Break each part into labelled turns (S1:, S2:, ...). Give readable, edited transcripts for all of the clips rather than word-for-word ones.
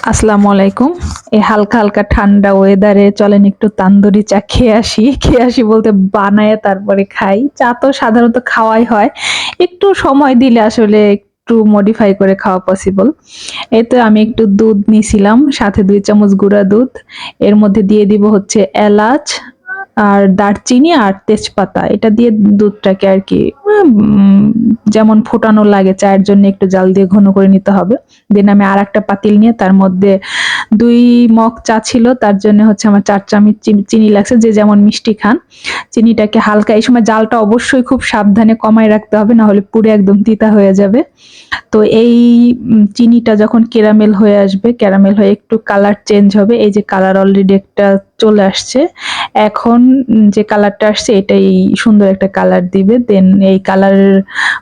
S1: আসসালামু আলাইকুম। এই হালকা হালকা ঠান্ডা ওয়েদারে চলেন একটু তান্দুরি চা খেয়ে আসি। খেয়ে আসি বলতে বানায় তারপরে খাই। চা তো সাধারণত খাওয়াই হয়। একটু সময় দিলে আসলে একটু মডিফাই করে খাওয়া পসিবল। এই তো আমি একটু দুধ নিছিলাম, সাথে ২ চামচ গুঁড়া দুধ। এর মধ্যে দিয়ে দিব হচ্ছে এলাচ আর দারচিনি আর তেজপাতা। এটা দিয়ে দুধটাকে আরকি যেমন ফোটানো লাগে চায়ের জন্য একটু জাল দিয়ে ঘন করে নিতে হবে। দেন আমি আরেকটা পাতিল নিয়ে তার মধ্যে ২ মগ চা ছিল, তার জন্য হচ্ছে আমার ৪ চামচ চিনি লাগছে, যে যেমন মিষ্টি খান। চিনিটাকে হালকা, এই সময় জালটা অবশ্যই খুব সাবধানে কমায় রাখতে হবে, না হলে পুরো একদম তিতা হয়ে যাবে। তো এই চিনিটা যখন ক্যারামেল হয়ে আসবে, ক্যারামেল হয়ে একটু কালার চেঞ্জ হবে, এই যে কালার অলরেডি একটা চলে আসছে। এখন যে কালারটা আসছে এটাই সুন্দর একটা কালার দিবে। দেন এই কালার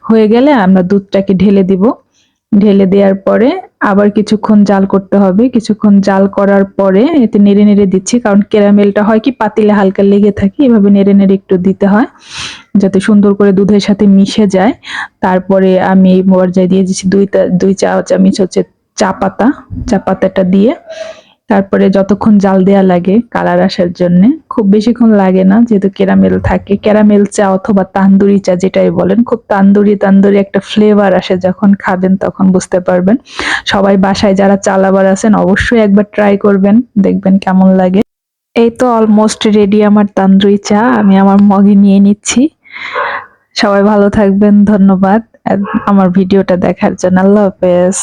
S1: হয়ে গেলে আমরা দুধটাকে ঢেলে দিব। ঢেলে দেওয়ার পরে আবার কিছুক্ষণ জাল করতে হবে। কিছুক্ষণ জাল করার পরে এতে নেড়ে নেড়ে দিচ্ছি, কারণ ক্যারামেলটা হয় কি পাতিলে হালকা লেগে থাকে, এভাবে নেড়ে নেড়ে একটু দিতে হয় যাতে সুন্দর করে দুধের সাথে মিশে যায়। তারপরে আমি এই পর্যায়ে দিয়ে দিচ্ছি ২ চা চামচ হচ্ছে চা পাতা। চা পাতাটা দিয়ে তারপরে যতক্ষণ জাল দেয়া লাগে কালার আসার জন্য, খুব বেশিক্ষণ লাগে না যেহেতু ক্যারামেল থাকে। ক্যারামেল চা অথবা তান্দুরি চা যেটাই বলেন, খুব তান্দুরি তান্দুরি একটা ফ্লেভার আসে, যখন খাবেন তখন বুঝতে পারবেন। সবাই বাসায় যারা চা লাভার আছেন অবশ্যই একবার ট্রাই করবেন, দেখবেন কেমন লাগে। এই তো অলমোস্ট রেডি আমার তান্দুরি চা, আমি আমার মগে নিয়ে নিচ্ছি। সবাই ভালো থাকবেন, ধন্যবাদ আমার ভিডিওটা দেখার জন্য। আল্লাহ হাফেজ।